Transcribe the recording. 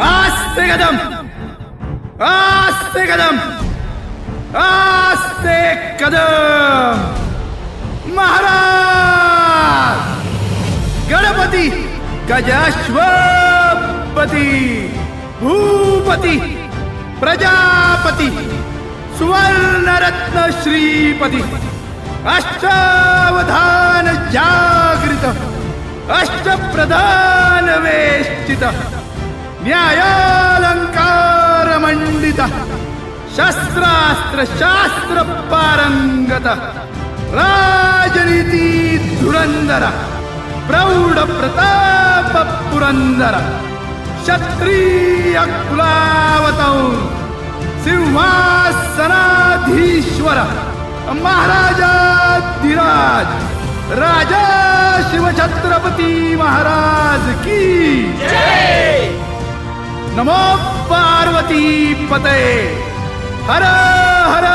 आस्ते कदम, आस्ते कदम, आस्ते कदम. महाराज गणपती गजाश्वपती भूपती प्रजापती सुवर्णरत्न श्रीपती अष्टावधान जागृत अष्टप्रधान वेष्टित न्यायालंकार मंडित शस्त्रास्त्र शास्त्र पारंगत राजनीती धुरंधर प्रौढ प्रताप पुरंदर क्षत्रिय कुलावतौर सिंहासनाधीश्वर महाराजाधिराज राजा शिवछत्रपती महाराज की जय. नमो पार्वती पते हर हर